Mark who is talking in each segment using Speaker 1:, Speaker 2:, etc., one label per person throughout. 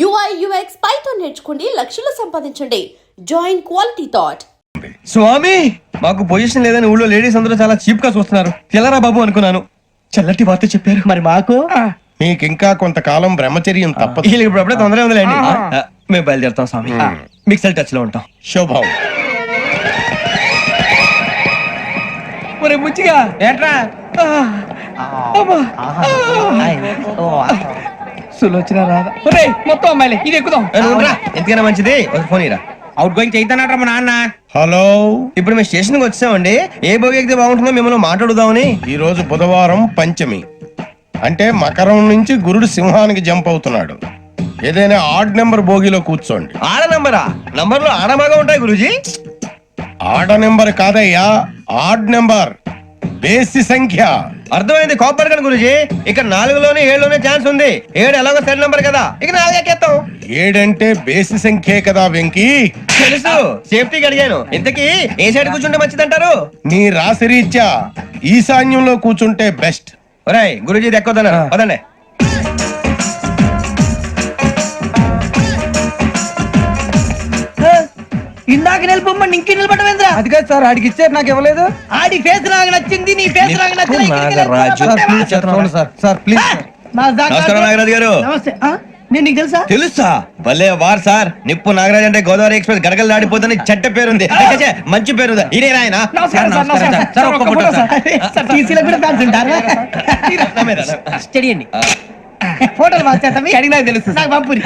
Speaker 1: UI UX Python నేర్చుకోండి, లక్షలు సంపాదించండి. Join Quality Thought.
Speaker 2: స్వామి, మాకు పొజిషన్ లేదని ఊళ్ళో లేడీస్ అందరూ చాలా చీప్ గా చూస్తున్నారు. తెల్లరా బాబు అనుకున్నాను. చల్లటి వార్త చెప్పారు.
Speaker 3: మరి మాకు
Speaker 4: మీకింకా కొంతకాలం బ్రహ్మచర్యం తప్పదు.
Speaker 2: వీళ్ళకి ఇప్పుడు అప్పుడే తొందరగా ఉందిలేండి. మేము బయలుదేరుతాం స్వామి. మిక్సెల్ టచ్ లో ఉంటాం.
Speaker 4: శుభం.
Speaker 2: ఒరే ముచ్చిగా
Speaker 3: ఏంట్రా
Speaker 2: సులోచన రాదా? ఒరే మొత్తం అమ్మాయిలే, ఇది ఎక్కుదాం. ఎందుకైనా మంచిది ఒక ఫోన్ ఇరా.
Speaker 3: అవుట్ గోయింగ్ చేద్దానట్రా మా నాన్న.
Speaker 4: హలో,
Speaker 2: ఇప్పుడు మేము స్టేషన్ కి వచ్చామండి. ఏ బోగి ఎక్కితే బాగుంటుందో మిమ్మల్ని మాట్లాడుదామని.
Speaker 4: ఈ రోజు బుధవారం పంచమి, అంటే మకరం నుంచి గురుడు సింహానికి జంప్ అవుతున్నాడు. ఏదైనా ఆడ్ నెంబర్ బోగిలో కూర్చోండి.
Speaker 2: ఆడ నంబరా? నంబర్లు ఆడమాగా ఉంటాయి గురూజీ.
Speaker 4: ఆడ నెంబర్ కాదయ్యా, ఆడ్ నెంబర్, బేసి సంఖ్య.
Speaker 2: అర్థమైంది. కోపడకండి గురూజీ. ఇక్కడ 4లోనే 7లోనే ఛాన్స్ ఉంది. 7 ఎలాగో సెల్ నంబర్ కదా, ఇక 4 ఎక్కేస్తాం.
Speaker 4: 7 అంటే బేసి సంఖ్యే కదా వెంకీ.
Speaker 2: తెలుసు, సేఫ్టీకి అడిగాను. ఇంతకీ ఏ సైడ్ కూర్చుంటే మంచిదంటారు?
Speaker 4: నీ రాశి రీత్యా ఈశాన్యంలో కూర్చుంటే బెస్ట్.
Speaker 2: ఒరేయ్ గురూజీ దెక్కొద్దన్నారు, పదండి.
Speaker 3: ఇందాక నిలబొమ్మని ఇంకే నిలబడమేంద్రా?
Speaker 2: అది కాదు సార్, ఆడికి ఇచ్చారు, నాకు ఇవ్వలేదు.
Speaker 3: ఆడి ఫేస్ నాకు నచ్చింది, నీ ఫేస్ నాకు నచ్చింది.
Speaker 2: Sir please. నమస్కారం నాగరాజు గారు.
Speaker 3: నమస్తే. నేను నీకు తెలుసా?
Speaker 2: తెలుసా? భలే వార్ సార్. నిప్పు నాగరాజ్ అంటే గోదావరి ఎక్స్ప్రెస్ గడగలు దాడిపోతుంది చెడ్డ పేరుంది. మంచి పేరు ఇదే ఆయన.
Speaker 3: స్టడీ అండి. ఫోటోలు మార్చేస్తాం. తెలుసు నాకు పంపురి.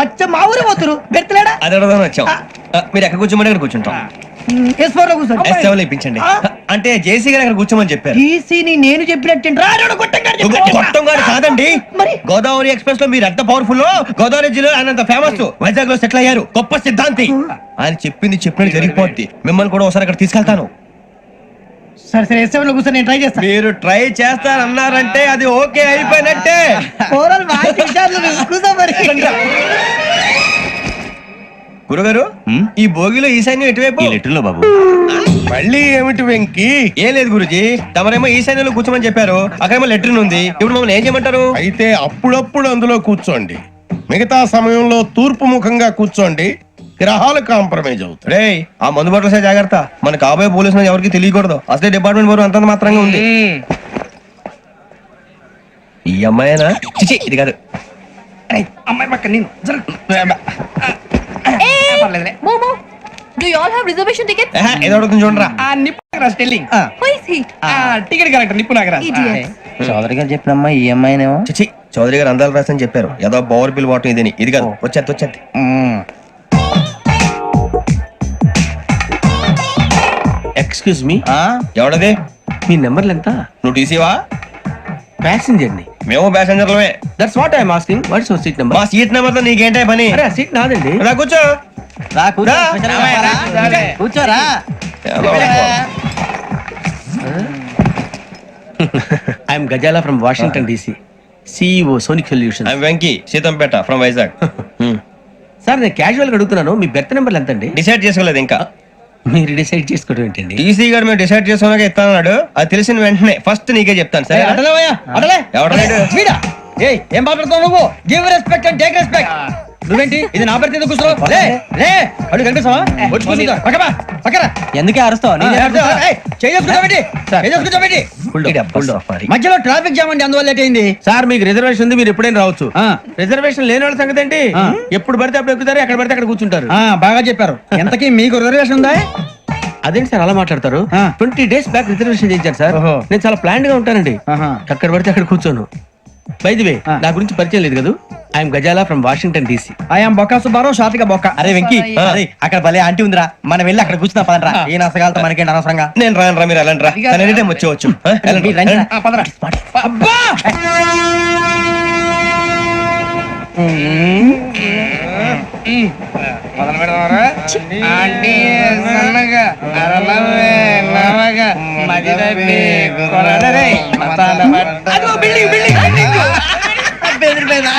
Speaker 3: అచ్చ మా ఊరు పోతురు బెర్తలేడా?
Speaker 2: అది అడగదామని వచ్చాం. మీరు ఎక్కడ కూర్చోమని అక్కడ కూర్చుంటాం.
Speaker 3: S4 లో కూర్చోండి.
Speaker 2: S7 ఇప్పించండి. అంటే జేసీ గారు అక్కడ కూర్చోమని చెప్పారు.
Speaker 3: టీసీని నేను చెప్పినట్టు
Speaker 2: గొట్టం గారు కాదండి. గోదావరి ఎక్స్ప్రెస్ లో మీరు ఎంత పవర్ఫుల్, గోదావరి జిల్లా ఆయన ఫేమస్. వైజాగ్ లో సెటిల్ అయ్యారు, గొప్ప సిద్ధాంతి. ఆయన చెప్పింది చెప్పినట్టు జరిగిపోద్ది. మిమ్మల్ని కూడా ఒకసారి అక్కడ తీసుకెళ్తాను.
Speaker 3: సరే సరే, S7 లో కూర్చొని నేను ట్రై చేస్తాను.
Speaker 2: మీరు ట్రై చేస్తారన్నారంటే అది ఓకే అయిపోయినట్టే. గురుగారు, ఈ భోగిలో ఈశాన్యం ఎటువైపు?
Speaker 5: లెటర్లో బాబు.
Speaker 4: మళ్ళీ ఏమిటి వెంకీ?
Speaker 2: ఏం లేదు గురుజీ, తమరేమో ఈశాన్యంలో కూర్చోమని చెప్పారు. అక్కడేమో లెటర్ ఉంది. ఇప్పుడు మమ్మల్ని ఏం చేయమంటారు?
Speaker 4: అయితే అప్పుడప్పుడు అందులో కూర్చోండి, మిగతా సమయంలో తూర్పు ముఖంగా కూర్చోండి. గ్రహాలు కాంప్రమైజ్ అవుతాయి.
Speaker 2: రే, ఆ మందు బాటలసే జాగ్రత్త. మన కాబోయే పోలీసులు ఎవరికి తెలియకూడదు. అసలే డిపార్ట్మెంట్ బోరు అంతంత మాత్రంగా ఉంది. ఈ అమ్మాయినా? చిచి, ఇది కాదు.
Speaker 3: అమ్మాయి పక్క నేను.
Speaker 6: Momo, do you all have reservation tickets?
Speaker 2: ఏదో అడుగుతుంది చూడరా.
Speaker 3: నిప్పు Nagaraj telling.
Speaker 6: Who is he?
Speaker 3: Ticket correct, నిప్పు నాగరాజ్.
Speaker 6: Idiot.
Speaker 5: చౌదరి గారు చెప్పినమ్మా ఈ అమ్మాయినేమో.
Speaker 2: చిచి, చౌదరి గారు అందాలు రాసని చెప్పారు. ఏదో బోర్ బిల్ వాటం ఇదని. ఇది కాదు, వచ్చేది.
Speaker 5: Excuse me,
Speaker 2: ఎవడది?
Speaker 5: మీ నెంబర్లు ఎంత?
Speaker 2: నువ్వు టీసీవా?
Speaker 5: ప్యాసింజర్ ని.
Speaker 2: మేము ప్యాసెంజర్లమే.
Speaker 5: That's what I'm asking. What's your seat number?
Speaker 2: మా సీట్ నెంబర్ తో నీకేంటే పని?
Speaker 5: అరే, సీట్ నాదండి.
Speaker 2: రా కూర్చో.
Speaker 5: కూర్చోరా. I'm Ghazala from Washington DC, CEO Sonic Solutions.
Speaker 2: I'm Venky, Seethampeta from Vizag.
Speaker 5: Sir, నేను క్యాజువల్ గా అడుగుతున్నాను, మీ బెర్త్ నెంబర్లు ఎంత అండి?
Speaker 2: డిసైడ్ చేసుకోలేదు ఇంకా.
Speaker 5: మీరు డిసైడ్ చేసుకోవడం ఏంటండి?
Speaker 2: టీసీ గారు మేము డిసైడ్ చేసుకున్నాక ఇస్తానన్నాడు. అది తెలిసిన వెంటనే ఫస్ట్ నీకే చెప్తాను. సరే?
Speaker 3: ఏం మాట్లాడుతావు నువ్వు? Give respect and take respect. నువ్వేంటి ఇది నా పరిస్థితి ఎందుకు కూర్చో? లే అడు కనిపిస్తావా? వచ్చి కూర్చో. పక్కరా.
Speaker 5: ఎందుకే అరుస్తావు?
Speaker 3: మధ్యలో ట్రాఫిక్ జామ్ అండి, అందువల్ల లేట్ అయింది.
Speaker 5: సార్, మీకు రిజర్వేషన్ ఉంది, మీరు ఎప్పుడైనా రావచ్చు. రిజర్వేషన్ లేని వాళ్ళ సంగతి ఏంటి? ఎప్పుడు పడితే అప్పుడు ఎక్కుతారు, ఎక్కడ పడితే అక్కడ కూర్చుంటారు.
Speaker 3: బాగా చెప్పారు. ఎంతకీ మీకు రిజర్వేషన్ ఉందా?
Speaker 5: అదేంటి సార్ అలా మాట్లాడతారు? 20 days బ్యాక్ రిజర్వేషన్ చేయించారు సార్. నేను చాలా ప్లాన్డ్ గా ఉంటానండి. అక్కడ పడితే అక్కడ కూర్చోను. బై ది వే, నా గురించి పరిచయం లేదు కదా. I'm Ghazala from Washington DC.
Speaker 3: I'm Bokka Subbarao, షాతిక బొక్క.
Speaker 5: అరే వెంకీ, అక్కడ భలే ఆంటీ ఉందిరా, మనం వెళ్ళి అక్కడ కూర్చున్నా పదరా. ఏ నసగాలతో మనకేంటి అనవసరంగా.
Speaker 2: నేను రాను, మీరు వెళ్ళండి రా. ఎనీ టైం వచ్చేవచ్చు.
Speaker 3: అబ్బా మొదలు పెడదామరా? ఆంటీ సన్నగా అరలవే నవగా మదిరపి కొరడరే మతాల పట్ట. అదో బిల్డింగ్ బిల్డింగ్ బిల్డింగ్. బెదిరిపోయింది.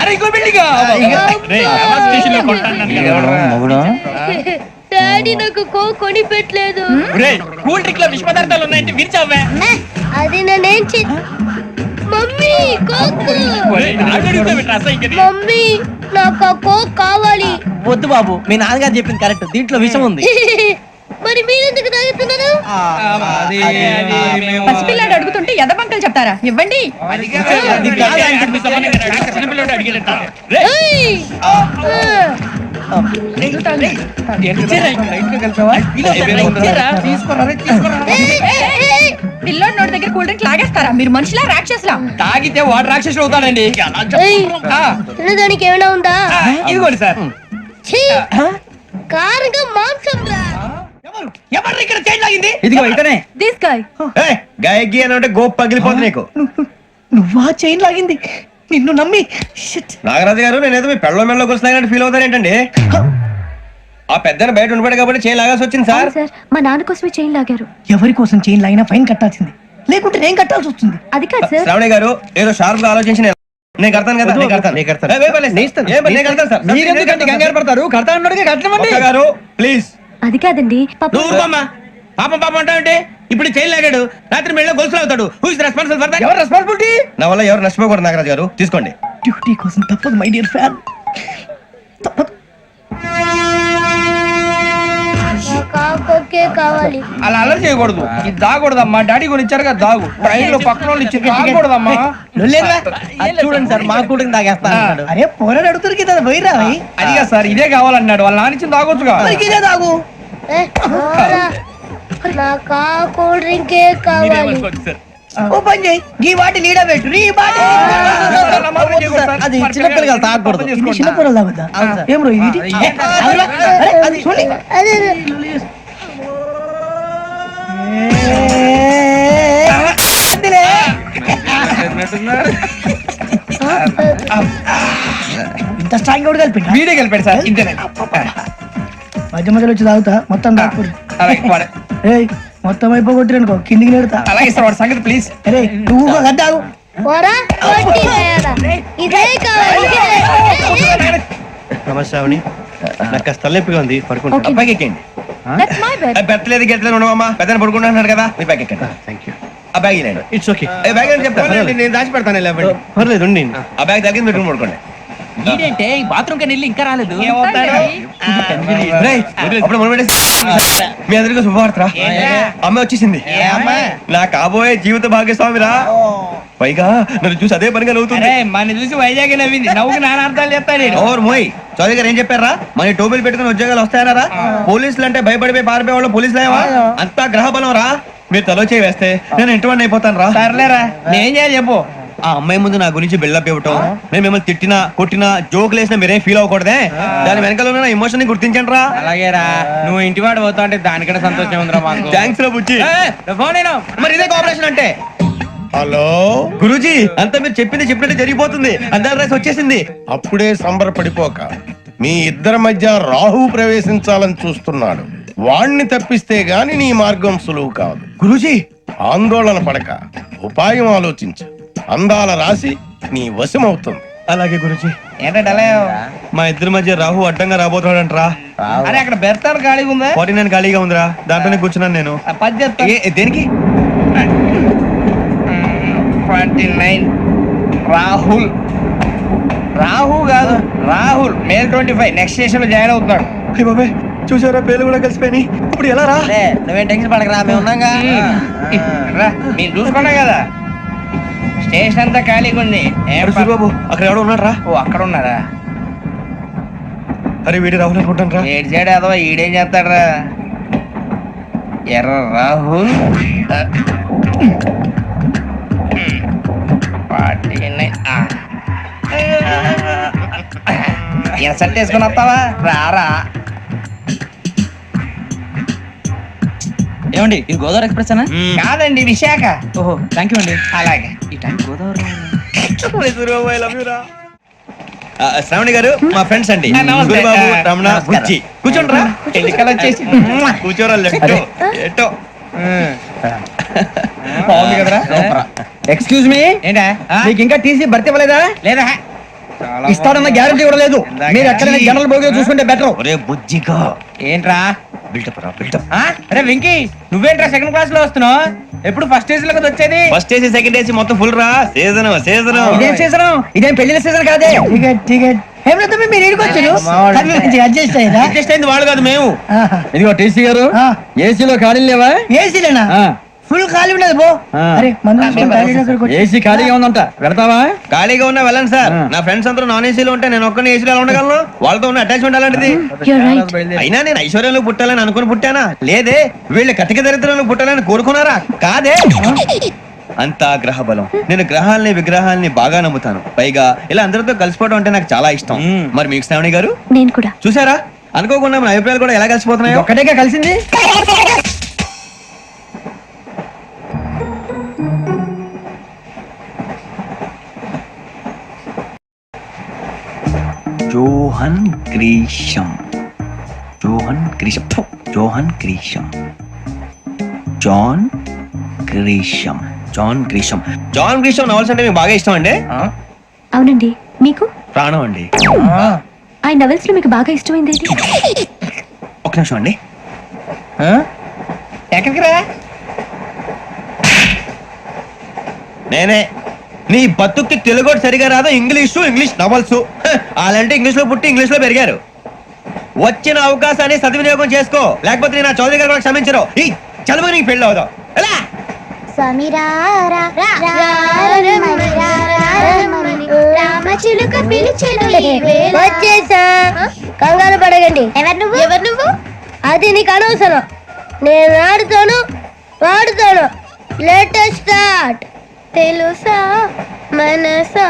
Speaker 3: అరే ఇంకో బిల్డింగ్.
Speaker 6: డాడీ నాకు కోక్ కొని పెట్టలేదు.
Speaker 3: కూల్ డ్రింక్ లో విష పదార్థాలు ఉన్నాయంటే విరిచావే.
Speaker 6: అది నేనేం
Speaker 7: మమ్మీ కోక్ మమ్మీ నాకు ఆ కోక్ కావాలి.
Speaker 3: వద్దు బాబు, మీ నాన్నగారు చెప్పింది కరెక్ట్, దీంట్లో విషయం ఉంది.
Speaker 7: మరి మీరెందుకు తాగుతున్నారు?
Speaker 6: పసిపిల్లాడు అడుగుతుంటే ఎదబంకలు చెప్తారా? ఇవ్వండి.
Speaker 7: ఏయ్! ఏయ్, ఏయ్, ఏయ్!
Speaker 6: పిల్లోడి నోటి దగ్గర కూల్ డ్రింక్ లాగేస్తారా? మీరు మనుషులా రాక్షసులా?
Speaker 3: తాగితే వాడు రాక్షసుడు అవుతాడండి.
Speaker 7: ఏయ్! తినడానికి ఏమైనా ఉందా?
Speaker 3: ఇదిగోండి సార్.
Speaker 7: ఛీ! కారంగా మాంసం రా.
Speaker 3: ఎవరు ఇక్కడ చైన్ లాగింది? ఇదిగో ఇతనే.
Speaker 6: This guy.
Speaker 2: గాయకి అని అంటే గోప్ పగిలిపోతుంది నీకు.
Speaker 3: నువ్వా చైన్ లాగింది? నిన్ను నమ్మి
Speaker 2: నాగరాజు గారు నేనేదో మీ పెళ్ళ మెళ్ళ గురిసినట్టు ఫీల్ అవుతారు ఏంటండి? ఆ పెద్దని బయట ఉండిపోయాడు కాబట్టి చేయి లాగాల్సి వచ్చింది సార్.
Speaker 6: సార్ మా నాన్న కోసమే చైన్ లాగారు.
Speaker 3: ఎవరి కోసం చైన్ లాగినా ఫైన్ కట్టాల్సింది, లేకుంటే నేను కట్టాల్సి వస్తుంది.
Speaker 6: అది కాదు సార్.
Speaker 2: శ్రావణి గారు ఏదో షార్ప్ గా ఆలోచించి నేను కడతాను కదా. నేను కడతాను. నేను కడతాను సార్.
Speaker 3: మీరెందుకంటే కంగారు పడతారు? కడతా అన్నాడుగా, కట్టమండి.
Speaker 2: ఒక్క గారు ప్లీజ్.
Speaker 6: అది కాదండి పాపం.
Speaker 5: నువ్వు ఊరుకోమ్మా. పాపం పాపం అంటావంటే ఇప్పుడు చైన్ లాగాడు, రాత్రి మెళ్ళ గొలుసులు అవుతాడు. Who is responsible for that?
Speaker 3: ఎవరు రెస్పాన్సిబిలిటీ?
Speaker 2: నా వల్ల ఎవరు నష్టపోకూడదు నాగరాజు గారు, తీసుకోండి.
Speaker 3: డ్యూటీ కోసం తప్పదు మై డియర్ ఫ్యాన్, తప్పదు.
Speaker 7: నాకు ఆ కోకే కావాలి.
Speaker 3: అలా అలర్ చేయకూడదు, ఇది దాగకూడదమ్మా. డాడీ కొని ఇచ్చారు కదా, దాగు. ట్రైన్ లో పక్కన వాళ్ళు ఇచ్చి దాగకూడదమ్మా. చూడండి సార్, మా కూడా తాగేస్తాను. అరే పోరాడు అడుగుతారు కదా, పోయిరా. అదిగా సార్, ఇదే కావాలన్నాడు. వాళ్ళ నాన్న ఇచ్చింది తాగొచ్చుగా. ఇదే తాగు.
Speaker 7: ఏ, పోరా. నాకు ఆ కూల్ డ్రింకే కావాలి.
Speaker 3: ఓ పని చేయి, ఈ వాటి లీడ పెట్టు. ఈ వాటి అది చిన్నపిల్లలు కదా, తాగకూడదు. ఇది చిన్నపిల్లలు తాగుతా. ఏం రో ఇది? అది చూడండి.
Speaker 7: అదే
Speaker 3: ఇంత స్ట్రాంగ్ కూడా కలిపి వీడియో కలిపాడు సార్. ఇంతేనే మధ్య మధ్యలో వచ్చి తాగుతా, మొత్తం తాగకూడదు. ఏయ్, మొత్తం అయిపోగొట్టిరనుకో కిందికి నేడుతా. అలాగే సార్, వాడి సంగతి ప్లీజ్. అరే నువ్వు కద్దాగు.
Speaker 7: పోరా, కొట్టి తయారా. ఇదే కావాలి.
Speaker 2: నమస్తే శ్రావణి, నాకు కాస్త తలెప్పిగా ఉంది, పడుకుంటా. పైకి ఎక్కండి.
Speaker 6: That's my bed.
Speaker 2: పెట్టలేదు గెట్టలేదు ఉండవమ్మా. పెద్దని పడుకుంటున్నాడు కదా, మీ బ్యాగ్ ఎక్కండి. Thank you. ఆ బ్యాగ్ ఇలాండి. It's okay. బ్యాగ్ అని చెప్తాను, నేను దాచి పెడతాను. పర్లేదు ఉండి. ఆ బ్యాగ్ తగ్గింది పెట్టుకుని పడుకోండి.
Speaker 3: ఏంటంటే బాత్రూమ్ కి వెళ్ళి ఇంకా రాలేదు.
Speaker 2: అప్పుడు మీ అందరికీ శుభవార్తరా, అమ్మ వచ్చేసింది. నా కాబోయే జీవిత భాగ్యస్వామిరా. పైగా నన్ను చూసి అదే పనిగా నవ్వుతుంది.
Speaker 3: మన చూసి వైజాగ్ నవ్వింది. నవ్వుకి నాన్న అర్థాలు చెప్తాడు.
Speaker 2: ఓర్ మోయ్, చౌదరి గారు ఏం చెప్పారా? మన టోబీలు పెట్టుకుని ఉద్యోగాలు వస్తాయన్నారా? పోలీసులు అంటే భయపడిపోయి పారిపోయే వాళ్ళు పోలీసులు అయ్యవా? అంతా గ్రహ బలం రా. మీరు తలో చేయి వేస్తే నేను ఇంటివాడిని అయిపోతాను రా.
Speaker 3: సర్లేరా, నేను చేయాలి చెప్పు.
Speaker 2: ఆ అమ్మాయి ముందు నా గురించి బిల్డప్ ఇవ్వటం, నేను మిమ్మల్ని తిట్టినా కొట్టినా జోకులు వేసినా మీరేం ఫీల్ అవ్వకూడదే. దాని వెనకాల ఉన్న ఎమోషన్ ని గుర్తించండి రా.
Speaker 3: అలాగేరా, నువ్వు ఇంటివాడు పోతా అంటే దానికంటే సంతోషం ఉందిరా మాకు.
Speaker 2: థ్యాంక్స్ రా బుజ్జి.
Speaker 3: ఫోన్
Speaker 2: మరి ఇదే కోఆపరేషన్ అంటే.
Speaker 4: హలో
Speaker 2: గురూజీ, అంతా మీరు చెప్పింది చెప్పినట్టు జరిగిపోతుంది. అందాల రైస్ వచ్చేసింది.
Speaker 4: అప్పుడే సంబరపడిపోక, మీ ఇద్దరి మధ్య రాహు ప్రవేశించాలని చూస్తున్నాడు. వాణ్ణి తప్పిస్తే గాని నీ మార్గం సులువు కాదు.
Speaker 2: గురూజీ,
Speaker 4: ఆందోళన పడక, ఉపాయం ఆలోచించు. అందాల రాశి నీ వశమవుతుంది.
Speaker 2: అలాగే గురూజీ.
Speaker 3: ఏంటంటే
Speaker 2: మా ఇద్దరి మధ్య రాహు అడ్డంగా రాబోతున్నాడంట్రా.
Speaker 3: అరే అక్కడ బెర్తాను ఖాళీగా ఉందా?
Speaker 2: 49 ఖాళీగా ఉందిరా, దాంట్లోనే కూర్చున్నాను నేను. దేనికి?
Speaker 3: 49 రాహుల్. రాహు కాదు, రాహుల్. మే 25 నెక్స్ట్ స్టేషన్ లో జాయిన్ అవుతున్నాడు.
Speaker 2: అయ్య బాబాయ్, చూసారా పేర్లు కూడా కలిసిపోయినాయి. ఇప్పుడు ఎలా రా?
Speaker 3: నువ్వేం టెన్షన్ పడకరా, మేము ఉన్నాగా. మీరు చూసుకున్నా కదా, స్టేషన్ అంతా ఖాళీగా ఉంది.
Speaker 2: బాబు అక్కడ ఎవడో ఉన్నాడు రా.
Speaker 3: ఓ అక్కడ ఉన్నారా?
Speaker 2: అరే వీడి రాహుల్ అనుకుంటాను రా.
Speaker 3: ఏడు సైడ్ అదో ఈడేం చేస్తాడరా? ఎర్ర రాహుల్. 49. ఇన్సర్ట్ వేసుకుని వస్తావా? రారా.
Speaker 8: ఏమండి ఇది గోదావరి ఎక్స్ప్రెస్ అనా?
Speaker 3: కాదండి, విశాఖ.
Speaker 8: ఓహో థ్యాంక్ యూ అండి.
Speaker 3: అలాగే.
Speaker 8: ఈ టైం గోదావరి
Speaker 2: శ్రావణి గారు మా ఫ్రెండ్స్ అండి.
Speaker 3: నమస్తే.
Speaker 2: గురుబాబు, రమణ,
Speaker 3: నమస్కారం.
Speaker 2: బుజ్జి. కూర్చోండి రా.
Speaker 3: ఎన్నికలు వచ్చేసి
Speaker 2: కూర్చోరా. లెఫ్ట్ ఎటో.
Speaker 3: బాగుంది కదరా. ఎక్స్క్యూజ్ మీ, ఏంటా నీకు ఇంకా టీసీ భర్తీ ఇవ్వలేదా? లేదా ఇస్తాడన్న గ్యారంటీ కూడా లేదు. మీరు ఎక్కడైనా జనరల్ బోగిలో చూసుకుంటే బెటర్.
Speaker 2: ఒరే బుజ్జిగా
Speaker 3: ఏంట్రా
Speaker 2: బిల్డప్ రా బిల్డప్.
Speaker 3: అరే వెంకీ, నువ్వేంట్రా సెకండ్ క్లాస్ లో వస్తున్నావు? ఎప్పుడు ఫస్ట్ ఏజ్ లో కదా వచ్చేది?
Speaker 2: ఫస్ట్ ఏసీ సెకండ్ ఏసీ మొత్తం ఫుల్ రా. Season season.
Speaker 3: ఇదేం సీజన్? ఇదేం పెళ్లిన సీజన్ కాదే. టికెట్ మీరు అడ్జస్ట్ అయింది వాళ్ళు కాదు మేము.
Speaker 5: ఇదిగో టీసీ గారు, ఏసీలో ఖాళీ లేవా?
Speaker 3: ఏసీలేనా? ఫుల్ ఖాళీ ఉన్నది బో. అరే
Speaker 5: ఏసీ ఖాళీగా ఉందంట, వెళ్తావా?
Speaker 2: ఖాళీగా ఉన్నా వెళ్ళండి సార్. నా ఫ్రెండ్స్ అందరూ నాన్ ఏసీలో ఉంటే నేను ఒక్కనే ఏసీలో ఎలా ఉండగలను? వాళ్ళతో ఉన్న అటాచ్మెంట్ అలాంటిది. అయినా నేను ఐశ్వర్యంలో పుట్టాలని అనుకుని పుట్టానా? లేదే. వీళ్ళు కటిక దరిద్రంలో పుట్టాలని కోరుకున్నారా? కాదే. అంతా గ్రహ బలం. నేను గ్రహాలని విగ్రహాలని బాగా నమ్ముతాను. పైగా ఇలా అందరితో కలిసిపోవడం అంటే నాకు చాలా ఇష్టం. మరి మీకు శ్రావణి గారు?
Speaker 6: నేను కూడా.
Speaker 2: చూసారా, అనుకోకుండా మన అభిప్రాయాలు కూడా ఎలా కలిసిపోతున్నాయి.
Speaker 3: ఒక్కటేగా కలిసింది.
Speaker 8: Johan Grisham. Johan Grisham. Johan Grisham. John Grisham. John Grisham.
Speaker 2: John Grisham novels అంటే మీకు బాగా ఇష్టం అండి?
Speaker 6: అవునండి. మీకు?
Speaker 2: ప్రాణం అండి.
Speaker 6: ఆ నవెల్స్ లో మీకు బాగా ఇష్టమైంది ఏంటి?
Speaker 2: ఒక్క నిమిషం అండి.
Speaker 3: ఎక్కడికి రా?
Speaker 2: నేనే. నీ బతుక్కి తెలుగు సరిగా రాదు, ఇంగ్లీష్ నవల్స్. అలాంటి ఇంగ్లీష్ లో పుట్టి ఇంగ్లీష్ లో పెరిగారు. వచ్చిన అవకాశాన్ని సద్వినియోగం చేసుకో, లేకపోతే నేను నా చౌదరి గారు కూడా క్షమించరు. ఈ చదువు నీకు పెళ్ళి అవుదాం. ఎలా?
Speaker 7: వచ్చేసా, కంగారు పడగండి. ఎవరు నువ్వు? అది నీకు అనవసరం. నేను ఆడుతాను, వాడుతాను. Latest start. తెలుసా మనసా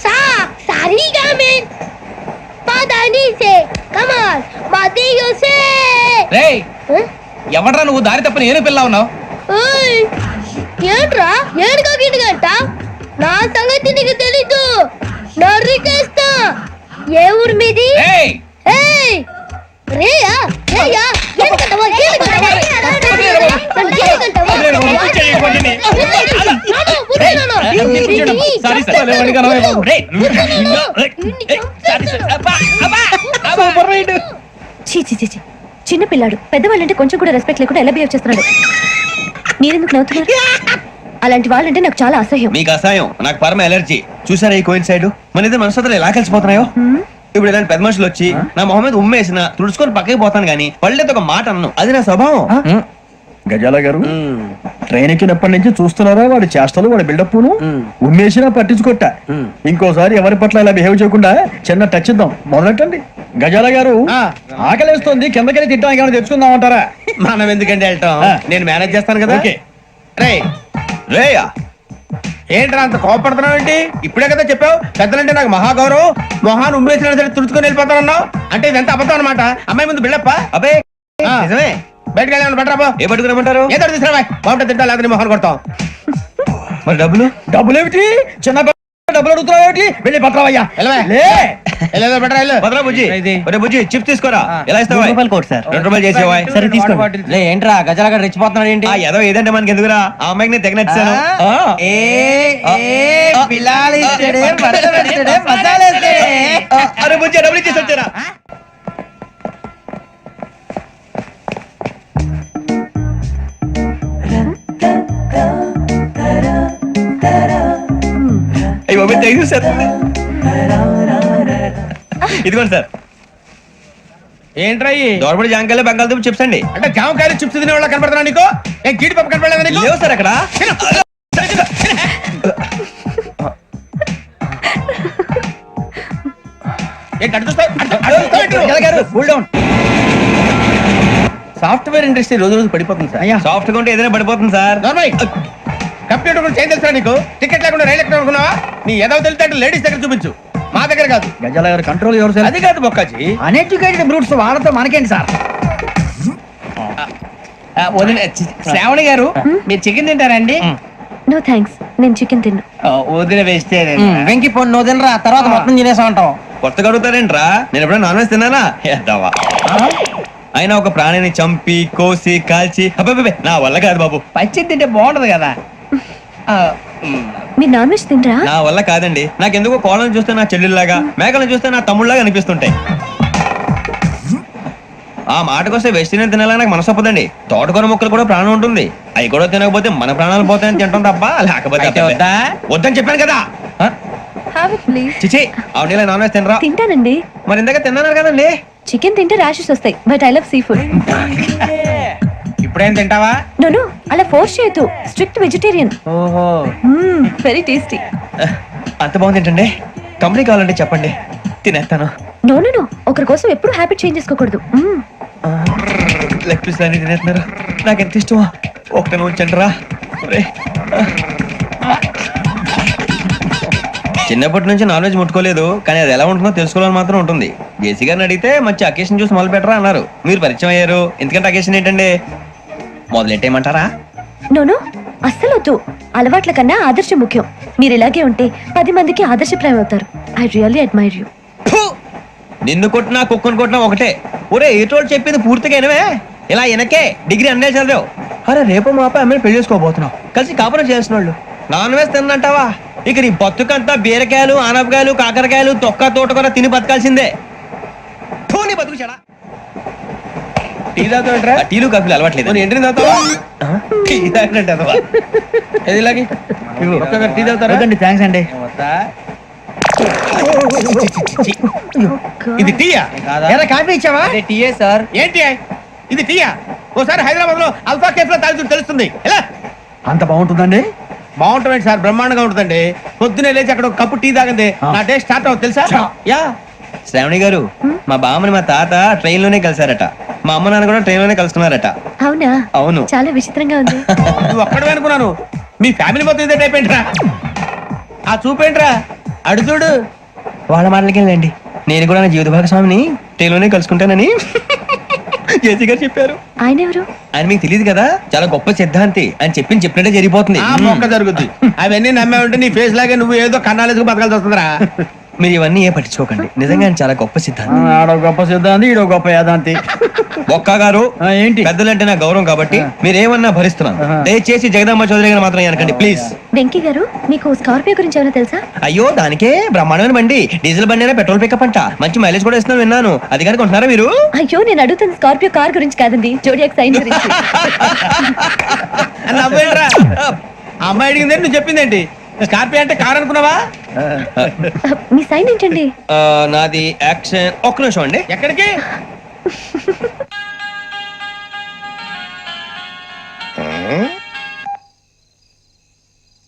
Speaker 7: సా సారీగా మే పదని సే కమాన్ మదియో సే.
Speaker 3: రేయ్, ఎవడ్రా నువ్వు? దారి తప్ప నేను పిల్ల ఉన్నావు.
Speaker 7: ఓయ్ ఏంట్రా ఏడుగా గిడుగంట? నా సంగతి నీకు తెలీదు. నరికేస్తా. ఏ ఊరు మీది?
Speaker 3: రేయ్,
Speaker 7: ఏయ్ రేయా రేయా ఏడుగంటవా ఏడుగంటవా
Speaker 3: సారీ సార్.
Speaker 6: చీ చీ చీ చీ. చిన్న పిల్లాడు పెద్దవాళ్ళంటే కొంచెం కూడా రెస్పెక్ట్ లేకుండా ఎలా బిహేవ్ చేస్తున్నాడు. మీరెందుకు నవ్వుతున్నారు? అలాంటి వాళ్ళంటే నాకు చాలా అసహ్యం.
Speaker 2: మీకు అసహాయం, నాకు పరమ ఎలర్జీ. చూసారా ఈ కోయిన్ సైడ్? మన ఇద్దరు మనసులో ఎలా కలిసిపోతున్నాయో. ఇప్పుడు ఇలాంటి పెద్ద మనుషులు వచ్చి నా మొహం మీద ఉమ్మేసిన తుడుచుకొని పక్కకి పోతాను గానీ పళ్ళేతో ఒక మాట అన్ను. అది నా స్వభావం.
Speaker 5: గజాల గారు, ట్రైన్ ఎక్కినప్పటి నుంచి చూస్తున్నారా వాడి చేష్టలు, వాడి బిల్డప్ను? ఉమ్మేసినా పట్టించుకోట. ఇంకోసారి ఎవరి పట్ల ఇలా బిహేవ్ చేయకుండా చిన్న టచ్ ఇద్దాం. మొదలెట్టండి. గజాల గారు, ఆకలేస్తోంది, కిందకెళ్ళి తిట్టడానికి ఏమైనా తెచ్చుకుందాం అంటారా?
Speaker 2: మనం ఎందుకంటే వెళ్తాం, నేను మేనేజ్ చేస్తాను కదా.
Speaker 5: ఓకే.
Speaker 2: రేయా,
Speaker 3: ఏంట్రా అంత కోపడుతున్నావు ఏంటి? ఇప్పుడే కదా చెప్పావు పెద్దలంటే నాకు మహాగౌరవం, మొహాన్ని ఉమ్మేసిన సరే తుడుచుకొని వెళ్ళిపోతానన్నావు. అంటే ఇదంతా అబద్ధం అనమాట. అమ్మాయి ముందు బిళ్ళప్ప.
Speaker 2: అబ్బే నిజమే.
Speaker 3: బయటకు వెళ్ళి బట్రాబో.
Speaker 2: ఏ పట్టుకురమ్మంటారు?
Speaker 3: ఏదో తీసుకురా, బాగుంటుంది తింటా, లేదని మొహాన్ని కొడతాం.
Speaker 2: మరి డబ్బులు?
Speaker 5: డబ్బులు ఏమిటి? చిన్న డబ్బులు అడుగుతున్నావు ఏమిటి? వెళ్ళి పట్టరావయ్యా.
Speaker 3: బట్రా వెళ్ళు.
Speaker 2: భద్రా బుజ్జి, ఒరే బుజ్జి చిప్స్ తీసుకోరా. ఎలా ఇస్తావా? ₹2 చేసేవా?
Speaker 3: సరే తీసుకోండి.
Speaker 8: ఏంట్రా గజాల గారు రెచ్చిపోతున్నాడు ఏంటి?
Speaker 2: ఆ ఏదో ఏదంటే మనకి ఎందుకురా, ఆ అమ్మాయికి నేను తెగ నచ్చాను. అరే బుజ్జి డబ్బులు ఇచ్చేసి వచ్చారా? సార్, ఇదిగోండి సార్.
Speaker 3: ఏంట్రా
Speaker 2: దోరబడి జాంకాయలు బంగాళదుంప చిప్స్ అండి.
Speaker 3: అంటే జామకాయలు చిప్స్ తినే వాళ్ళ కనపడుతున్నా నీకు? ఏం జీడిపప్పు కనపడలేదా నీకు?
Speaker 2: లేవు సార్ అక్కడ.
Speaker 3: సాఫ్ట్వేర్ ఇండస్ట్రీ రోజు రోజు పడిపోతుంది సార్.
Speaker 2: సాఫ్ట్ గా ఉంటే ఏదైనా పడిపోతుంది సార్.
Speaker 3: కంప్యూటర్ గురించి ఏం తెలుసా నీకు? టికెట్ లేకుండా రైలు ఎక్కడ అనుకున్నావా? నీ ఏదో తెలితే అంటే లేడీస్ దగ్గర చూపించు, మా దగ్గర కాదు.
Speaker 5: గజాల గారు కంట్రోల్ ఎవరు సార్?
Speaker 3: అది కాదు బొక్కాజీ,
Speaker 5: అన్ఎడ్యుకేటెడ్ బ్రూట్స్ వాళ్ళతో మనకేంటి సార్?
Speaker 3: శ్రావణి గారు మీరు చికెన్ తింటారండి?
Speaker 6: నో థ్యాంక్స్, నేను చికెన్ తిన్ను.
Speaker 3: వదిన వేస్తే
Speaker 8: వెంకి పొన్ను నువ్వు తినరా, తర్వాత మొత్తం తినేసా ఉంటాం.
Speaker 2: కొత్తగా అడుగుతారేంట్రా? నేను ఎప్పుడైనా నాన్ వెజ్ తిన్నానా? ఎద్దావా. అయినా ఒక ప్రాణిని చంపి కోసి కాల్చి అబ్బాయి నా వల్ల కాదు బాబు.
Speaker 3: పచ్చి తింటే బాగుంటది కదా.
Speaker 6: మీరు నాన్ వెజ్ తినరా?
Speaker 2: నా వల్ల కాదండి. నాకెందుకో కోళ్ళని చూస్తే నా చెల్లెళ్ళలాగా, మేకలను చూస్తే నా తమ్ముళ్ళలాగా అనిపిస్తుంటాయి. ఆ మాటకొస్తే వెస్టిరియన్ తినాలని నాకు మనసు ఒప్పదండి. తోటకూర మొక్కలు కూడా ప్రాణం ఉంటుంది. అవి కూడా తినకపోతే మన ప్రాణాలు పోతాయని తింటాం తప్ప లేకపోతే
Speaker 8: అయితే వద్దా?
Speaker 2: వద్దని చెప్పాను కదా.
Speaker 6: Have it please.
Speaker 2: చిచి అవునీ నాన్ వెజ్ తినరా?
Speaker 6: తింటానండి.
Speaker 2: మరి ఇందాక తిన్నాను కదండి.
Speaker 6: చికెన్ తింటే ర్యాషెస్ వస్తాయి, but I love sea food.
Speaker 8: ఇప్పుడేం తింటావా?
Speaker 6: నో అలా ఫోర్స్ చేయొద్దు. Strict vegetarian.
Speaker 8: ఓహో,
Speaker 6: వెరీ టేస్టీ.
Speaker 2: అంత బాగుంది ఏంటండి? కంపెనీ కావాలంటే చెప్పండి, తినేస్తాను.
Speaker 6: నో ఒకరి కోసం ఎప్పుడు హ్యాబిట్ చేంజ్ చేసుకోకూడదు.
Speaker 2: లెగ్ పీస్ అన్ని తినేస్తున్నారు. నాకు ఎంత ఇష్టమో ఒకటే ఉంచండి రా. చిన్నప్పటి నుంచి నాన్ వెజ్ ముట్టుకోలేదు, కానీ అది ఎలా ఉంటుందో తెలుసుకోవాలని మాత్రం ఉంటుంది. జేసీ గారిని అడిగితే మంచి అకేషన్ చూసి మొదలు పెట్టరా అన్నారు. మీరు పరిచయం అయ్యారు, ఎందుకంటే అకేషన్ ఏంటండి? మొదలెట్టేయమంటారా?
Speaker 6: నో అస్సలు వద్దు. అలవాట్ల కన్నా ఆదర్శం ముఖ్యం. మీరు ఇలాగే ఉంటే 10 మందికి ఆదర్శప్రాయం అవుతారు. I really admire you.
Speaker 2: నిన్ను కొట్టినా కుక్కను కొట్టినా ఒకటే. ఒరే ఏటోళ్ళు చెప్పింది పూర్తిగా వినవే. ఇలా వెనకే డిగ్రీ అన్నే చదివావు. అరే రేపు మా అబ్బాయి అమ్మని పెళ్లి చేసుకోబోతున్నావు, కలిసి కాపురం చేసిన వాళ్ళు నాన్ వెజ్ తిన్నంటావా? ఇక నీ బతుకంతా బీరకాయలు, ఆనపకాయలు, కాకరకాయలు, తొక్క తోట కూడా తిని బతకాల్సిందే. నీ బతుకు చెడా.
Speaker 3: టీ తాగుతాంట్రా?
Speaker 2: టీలు కాఫీలు అలవాట్లేదు.
Speaker 3: ఎంట్రీ తాగుతావా?
Speaker 2: టీ తాగినట్టు అదవా.
Speaker 3: ఏది ఇలాగే ఒక్కొక్కరు టీ తాగుతారా?
Speaker 8: థ్యాంక్స్ అండి.
Speaker 3: వద్దా?
Speaker 2: ఇది టీయా?
Speaker 8: ఎరా కాఫీ ఇచ్చావా?
Speaker 3: టీయే సార్.
Speaker 2: ఏంటి ఇది టీయా? ఓసారి హైదరాబాద్ లో అల్ఫా కేఫ్ లో తాగుతూ తెలుస్తుంది. ఎలా
Speaker 5: అంత బాగుంటుందండి?
Speaker 2: బాగుంటుంది సార్, బ్రహ్మాండంగా ఉంటుందండి. పొద్దునే లేచి అక్కడ ఒక కప్పు టీ తాగండి నా డే స్టార్ట్ అవుతుంది తెలుసా? యా. శ్రావణి గారు, మా బామ్మని మా తాత ట్రైన్ లోనే కలిసారట. మా అమ్మ నాన్న కూడా ట్రైన్ లోనే కలుసుకున్నారట.
Speaker 6: అవునా?
Speaker 2: అవును.
Speaker 6: చాలా విచిత్రంగా ఉంది.
Speaker 2: నువ్వు ఒక్కడే అనుకున్నాను, మీ ఫ్యామిలీ మొత్తం ఇదే టైప్ ఏంట్రా? ఆ చూపేంట్రా అడు చూడు. వాళ్ళ మాటలకి వెళ్ళండి. నేను కూడా నా జీవిత భాగస్వామిని ట్రైన్ లోనే కలుసుకుంటానని జేసీ గారు చెప్పారు.
Speaker 6: ఆయన ఎవరు?
Speaker 2: ఆయన మీకు తెలియదు కదా, చాలా గొప్ప సిద్ధాంతి అని చెప్పినట్టే జరిగిపోతుంది. మొక్క జరుగుద్ది. అవన్నీ నమ్మే ఉంటే నీ ఫేస్ లాగే నువ్వు ఏదో కన్నాలేసుకు బతకాల్సి వస్తుందిరా. మీరు ఇవన్నీ ఏ పట్టించుకోకండి, నిజంగా ఆయన చాలా గొప్ప సిద్ధాంతి.
Speaker 5: ఆడో గొప్ప సిద్ధాంతి, ఈడో గొప్ప యాదాంతి.
Speaker 2: ఒక్క గారు
Speaker 5: ఏంటి?
Speaker 2: పెద్దలంటే నా గౌరవం కాబట్టి మీరేమన్నా భరిస్తున్నాను. దయచేసి జగదమ్మ చౌదరి గారు మాత్రం అనకండి ప్లీజ్.
Speaker 6: వెంకీ గారు, మీకు స్కార్పియో గురించి ఏమైనా తెలుసా?
Speaker 2: అయ్యో దానికే బ్రహ్మాండమైన బండి, డీజిల్ బండి అయినా పెట్రోల్ పికప్ అంట, మంచి మైలేజ్ కూడా ఇస్తున్నాను విన్నాను. అది కానీ కొంటున్నారా మీరు?
Speaker 6: అయ్యో నేను అడుగుతుంది స్కార్పియో కార్ గురించి కాదండి, జోడియాక్ సైన్ గురించి.
Speaker 2: అమ్మాయి అడిగింది నువ్వు చెప్పిందేంటి? స్కార్పియో అంటే కార్ అనుకున్నావా?
Speaker 6: మీ సైన్ ఏంటండి?
Speaker 2: నాది యాక్షన్. ఒక్క నిమిషం అండి. ఎక్కడికి?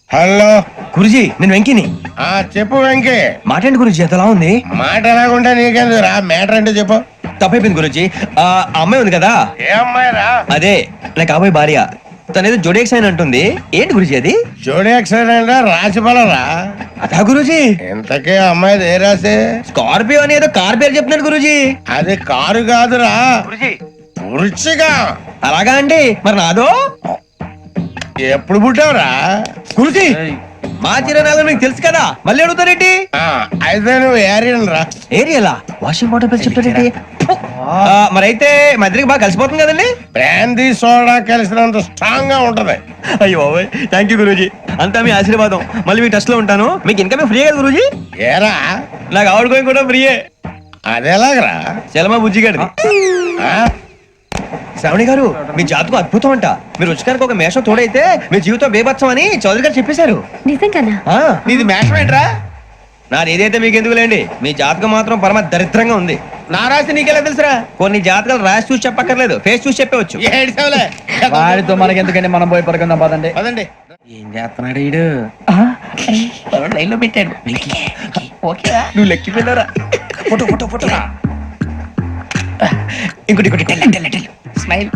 Speaker 4: హలో
Speaker 2: గురుజీ, నేను వెంకిని.
Speaker 4: చెప్పు వెంకీ.
Speaker 2: మాటండి గురుజీ, ఎంతలా ఉంది?
Speaker 4: మాట ఎలాగుంటే నీకెందుకు రా, మ్యాటర్ అంటే చెప్పు.
Speaker 2: తప్పైపోయింది గురుజీ. ఆ అమ్మాయి ఉంది కదా,
Speaker 4: ఏ అమ్మాయి రా?
Speaker 2: అదే నా కాబోయే భార్య. తనేదో జోడియాక్ సైన్ అంటుంది. ఏంటి గురుజీ అది?
Speaker 4: జోడి యాక్సిడెంట్ రాసి బలరా?
Speaker 2: అదా గురుజీ.
Speaker 4: ఇంతకే అమ్మాయి ఏ రాసి?
Speaker 2: స్కార్పియో అని ఏదో కార్ పేరు చెప్తున్నాడు గురుజీ.
Speaker 4: అది కారు కాదురా, వృచ్చిగా.
Speaker 2: అలాగా అండి, మరి నాదో?
Speaker 4: ఎప్పుడు పుట్టావురా?
Speaker 2: గురుజీ మా చిరనాలు మీకు తెలుసు కదా, మళ్ళీ అడుగుతారేంటి?
Speaker 4: అయితే నువ్వు ఏరియన్ రా.
Speaker 2: ఏరియలా? వాషింగ్ వాటర్ పేరు చెప్తారేంటి? మరైతే మధ్యకి బాగా కలిసిపోతుంది కదండి.
Speaker 4: బ్రాందీ సోడా కలిసినంత స్ట్రాంగ్ గా ఉంటది.
Speaker 2: అయ్యో థ్యాంక్ యూ గురూజీ, అంతా మీ ఆశీర్వాదం. మళ్ళీ మీ టచ్ లో ఉంటాను. మీకు ఇంకా ఫ్రీ కదా గురూజీ?
Speaker 4: ఏరా
Speaker 2: నాకు ఆవిడ గోయింగ్ కూడా ఫ్రీయే.
Speaker 4: అదేలాగరా?
Speaker 2: చలమా బుజ్జి గారిది. శ్రావణి గారు, మీ జాతకు అద్భుతం అంట. మీరు రుచికారికి ఒక మేషం తోడైతే మీ జీవితం బేబత్సం అని చౌదరి గారు చెప్పేశారు.
Speaker 6: నిజంగానా?
Speaker 2: నీది మేషం ఏంట్రా? నాది ఏదైతే మీకు ఎందుకులేండి, మీ జాతకం మాత్రం పరమ దరిద్రంగా ఉంది. నా రాసి నీకెలా తెలుసురా? కొన్ని జాతకాలు రాసి చూసి చెప్పక్కర్లేదు, ఫేస్ చూసి చెప్పవచ్చు.
Speaker 5: వాడితో మనకి ఎందుకంటే మనం పోయి పడుకుందాం పదండి.
Speaker 2: పదండి.
Speaker 3: ఏం చేస్తున్నాడు వీడు? లైన్ లో పెట్టాడు. ఓకేరా,
Speaker 2: నువ్వు లెక్కిపోయినారా? Photo photo photo. ఇంకోటి ఇంకోటి
Speaker 3: స్మైల్.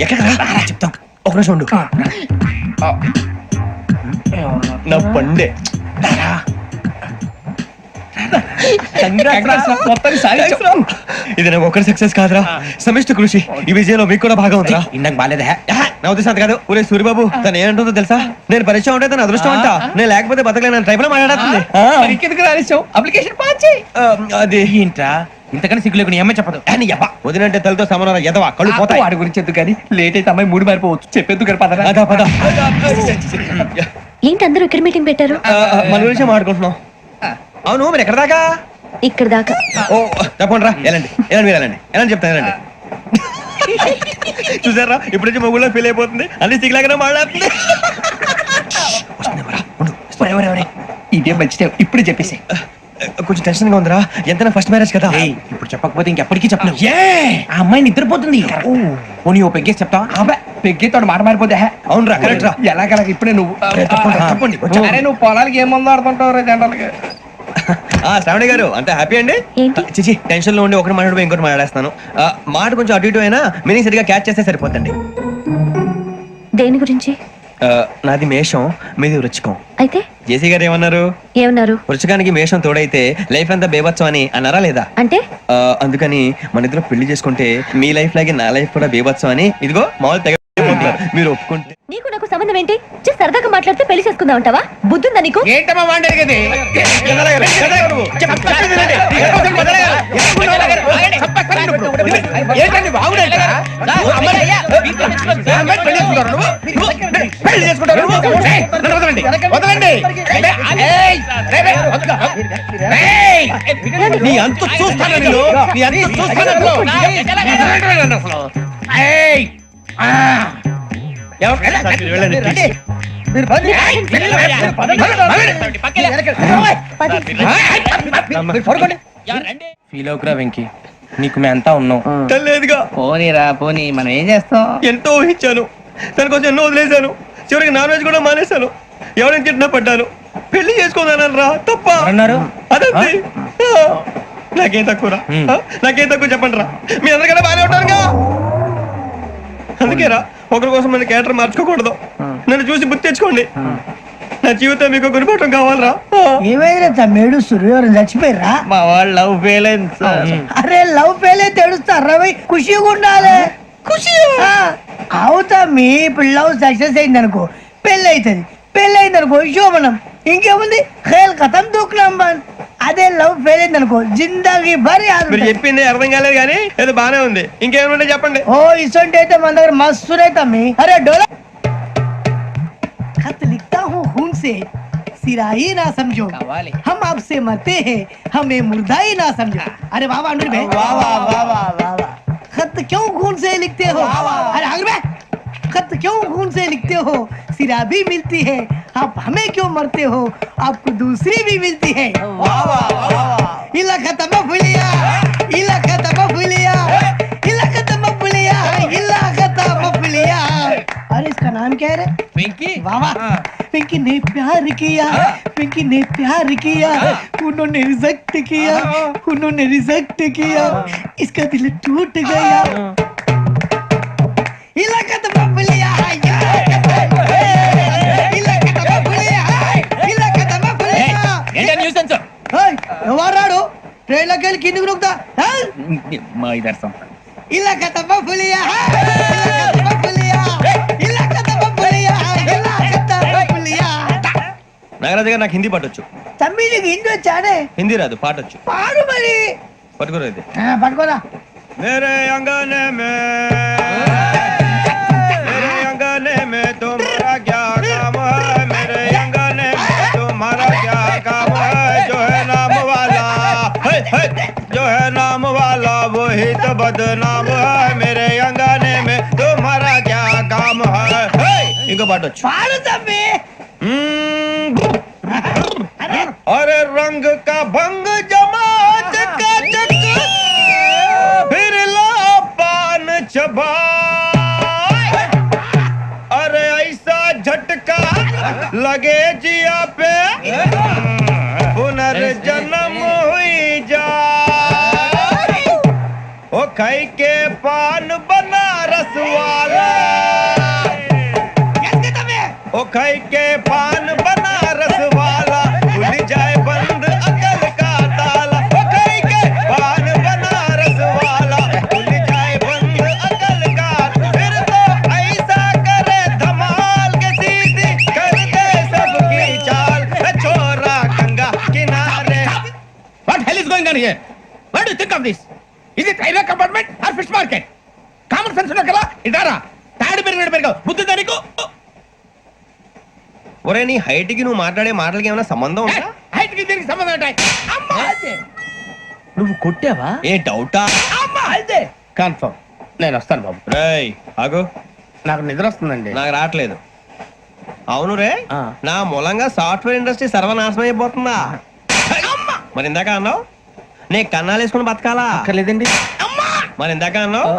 Speaker 2: ఎక్కడ చెప్తాం, ఒక నిమిషం ఉండు. నా పండే ఇది నాకు ఒకరి సక్సెస్ కాదురా, సమిష్టి కృషి. ఈ విజయంలో మీకు కూడా భాగం ఉందిరా.
Speaker 3: ఇందాక బాగాలేదా?
Speaker 2: నా ఉద్దేశం అంత కాదు. ఊరే సూర్యబాబు, తను ఏమంటుందో తెలుసా? నేను పరిచయం ఉంటే తన అదృష్టం అంట, నేను లేకపోతే బతకలేను టైప్ లో మాట్లాడుతుంది.
Speaker 3: ఇంకెందుకు రాలేసావు? అప్లికేషన్ పాస్ చేయి.
Speaker 2: అది
Speaker 3: ఏంట్రా
Speaker 8: ఇంతకని సిగ్గు లేకుండా ఏమై చెప్పదు
Speaker 2: అని యబ్బా వదినంటే తలతో సమానం ఎదవా కళ్ళు పోతాయి.
Speaker 3: వాడి గురించి ఎందుకు కానీ లేట్ అయితే అమ్మాయి మూడు మారిపోవచ్చు చెప్పేందుకు కానీ పదరా.
Speaker 2: అదా పద.
Speaker 6: ఏంటి అందరూ ఇక్కడ మీటింగ్ పెట్టారు?
Speaker 2: మన గురించి మాట్లాడుకుంటున్నాం. అవును మీరు ఎక్కడ దాకా?
Speaker 6: ఇక్కడ దాకా.
Speaker 2: ఓ తప్పకుండా రా వెళ్ళండి వెళ్ళండి మీరు వెళ్ళండి వెళ్ళండి చెప్తాను వెళ్ళండి. చూసారా ఇప్పుడు నుంచి మొగుల్లో ఫీల్ అయిపోతుంది అన్ని సిగ్లాగానే మాట్లాడుతుంది.
Speaker 3: ఇదే మంచి టైం ఇప్పుడు చెప్పేసి.
Speaker 2: కొంచెం టెన్షన్ గా ఉందిరా ఎంతైనా ఫస్ట్ మ్యారేజ్ కదా.
Speaker 8: ఇప్పుడు చెప్పకపోతే ఇంకెప్పటికీ చెప్పలేవు. ఆ అమ్మాయి నిద్రపోతుంది. పోనీ ఓ పెగ్గేసి చెప్తావా?
Speaker 3: అబ్బా పెగ్గితో మాట మారిపోతే
Speaker 2: అవునురా కరెక్ట్ రా.
Speaker 3: ఎలాగలా ఇప్పుడే నువ్వు
Speaker 2: తప్పండి
Speaker 3: అరే నువ్వు పొలాలకి ఏం ముందు ఆడుతుంటావు జనరల్ గా.
Speaker 2: శ్రావణి గారు అంత హ్యాపీ అండి?
Speaker 6: ఏంటి?
Speaker 2: చిచి టెన్షన్ లో ఉండి ఒకటి మాట్లాడిపోయి ఇంకోటి మాట్లాడేస్తాను. మాట కొంచెం అటు ఇటు అయినా మీనింగ్ సరిగా క్యాచ్ చేస్తే సరిపోతండి.
Speaker 6: దేని గురించి?
Speaker 2: నాది మేషం మీది వృచ్చికం.
Speaker 6: అయితే
Speaker 2: జేసీ గారు ఏమన్నారు?
Speaker 6: ఏమన్నారు?
Speaker 2: వృచ్చికానికి మేషం తోడైతే లైఫ్ అంతా బేబత్సం అని అన్నారా లేదా?
Speaker 6: అంటే
Speaker 2: అందుకని మన ఇద్దరు పెళ్లి చేసుకుంటే మీ లైఫ్ లాగే నా లైఫ్ కూడా బేబత్సం అని ఇదిగో మామూలు తెగ మీరు ఒప్పుకుంటే.
Speaker 6: నీకు నాకు సంబంధం ఏంటి? జస్ట్ సరదాగా మాట్లాడితే పెళ్లి చేసుకుందాం అంటావా? బుద్ధుందా నీకు?
Speaker 3: ఏంటమ్మా వాడేది
Speaker 2: నీ అంత చూస్తాను నేను, నీ అంత చూస్తాను.
Speaker 8: ఫీల్ అవుకురా వెంకీ, నీకు మేమంతా ఉన్నాం.
Speaker 2: లేదుగా
Speaker 3: పోనీరా పోనీ మనం ఏం చేస్తాం.
Speaker 2: ఎంతో ఊహించాను, దానికోసం ఎన్నో వదిలేశాను, చివరికి నాన్ వెజ్ కూడా మానేశాను. ఎవరైనా తిట్టినా పడ్డాను, పెళ్లి చేసుకోదానని రా తప్ప
Speaker 8: అన్నారు.
Speaker 2: అదంతే. నాకేం తక్కువ రా, నాకేం తక్కువ చెప్పండి రా. మీ అందరికన్నా బాగానే ఉంటారుగా. అందుకే రా ఒకరి కోసం మన క్యారెక్టర్ మార్చుకోకూడదు. నన్ను చూసి గుర్తు తెచ్చుకోండి. నా జీవితం మీకు గురిపటం కావాలరా.
Speaker 9: ఏమైనా తమ్మేడు సూర్యవరం చచ్చిపోయిరా?
Speaker 2: మా వాళ్ళు లవ్ ఫెయిల్ అయింది.
Speaker 9: అరే లవ్ ఫెయిల్ అయితే ఏడుస్తారా? ఖుషిగా ఉండాలి. ఖుషి అవుతా. మీ ఇప్పుడు లవ్ సక్సెస్ అయింది అనుకో పెళ్ళి అవుతుంది, పెళ్ళి అయింది అనుకో శోభనం. ఇంకేముంది ఖేల్ కథం దూకునాం బాన్. అదే లవ్ ఫెయిల్ అయింది అనుకో జిందాగీ భారీ.
Speaker 2: మీరు చెప్పింది అర్థం కాలేదు కానీ ఏదో బానే ఉంది. ఇంకేమైనా చెప్పండి.
Speaker 9: ఓ ఇసొంటి అయితే మన దగ్గర మస్తునే తమ్మి. అరే డోలా खत लिखता हूँ खून से सिरा ही ना समझो, हम आपसे मरते हैं हमें मुर्दा ही ना समझो. अरे वाह वाह भाई, वाह वाह वाह वाह वाह वाह. खत क्यों खून से लिखते हो? अरे आगे भाई, खत क्यों खून से लिखते हो? सिरा भी मिलती है, आप हमें क्यों मरते हो? आपको दूसरी भी मिलती है. वाह वाह वाह. इला खत्म फुलिया, इला खत्म फुलिया, इला खत्म फुलिया, इला खत्म फुलिया. अरे इसका नाम क्या है रे?
Speaker 3: వెంకీ
Speaker 9: वाह वाह. पिंकी ने प्यार किया, पिंकी ने प्यार किया, उन्होंने रिजेक्ट किया, उन्होंने रिजेक्ट किया, इसका दिल टूट गया. इलाका तो बबलिया है, इलाका तो बबलिया है, इलाका तो बबलिया.
Speaker 8: ఏంటా న్యూసెన్స్?
Speaker 9: ఎవరు రాడు ట్రైన్ లోకి వెళ్ళి కిందికి నొక్కుతా.
Speaker 8: మా ఇదర్శం
Speaker 9: ఇలాకా तो बबलिया है, इलाका तो बबलिया, इलाका तो बबलिया, इलाका तो बबलिया.
Speaker 2: నాగరాజు గారు నాకు హిందీ పాటొచ్చు.
Speaker 9: తమ్మి నీకు హిందీ వచ్చానే?
Speaker 2: హిందీ రాదు, పాటొచ్చు.
Speaker 9: పాడు మరి.
Speaker 2: పట్టుకోరా ఇది.
Speaker 9: పట్టుకోరా.
Speaker 2: मेरे अंगने में तुम्हारा क्या काम है? मेरे अंगने में तुम्हारा क्या काम है? जो है नाम वाला जो है नाम वाला वही तो बदनाम है. मेरे अंगने में तुम्हारा क्या काम है? इनको बाटो
Speaker 9: పాడు తమ్మి.
Speaker 2: अरे रंग का भंग जमात का चक फिर ला पान चबा. अरे ऐसा झटका लगे जिया पे पुनर्जन्म हुई जा. ओ खाई के पान बनारस वाला, ओ खाई के पान बनारस वाला खुल जाए बंद अकल का ताला. ओ खाई के पान बनारस वाला खुल जाए बंद अकल का. फिर तो ऐसा करे धमाल के सीधी कर दे सबकी चाल. छोरा गंगा किनारे.
Speaker 3: What hell is going on here? What? What you think of this? ఇది railway compartment or fish market? Common sense ఉన్నా కదా ఇదారా తాడు పెరిగావు బుద్ధి దానికి.
Speaker 2: ఒరే నీ హైట్ కి నువ్వు మాట్లాడే మాటలకి ఏమైనా సంబంధం ఉందా?
Speaker 3: హైట్ కి దీనికి సంబంధం ఉంటాయి. అమ్మా అదే నువ్వు కొట్టావా?
Speaker 2: ఏ డౌటా?
Speaker 3: అమ్మా అదే కన్ఫర్మ్. నేను వస్తాను బాబు.
Speaker 2: రేయ్ ఆగు,
Speaker 3: నాకు నిద్ర వస్తుందండి.
Speaker 2: నాకు రావట్లేదు. అవును రే,
Speaker 3: ఆ.
Speaker 2: నా మూలంగా సాఫ్ట్వేర్ ఇండస్ట్రీ సర్వనాశనం అయిపోతుందా? మరి ఇందాక అన్నావు నే కన్నాలు వేసుకుని బతకాలా?
Speaker 3: అక్కర్లేదండి.
Speaker 2: మరి ఇందాక అన్నావు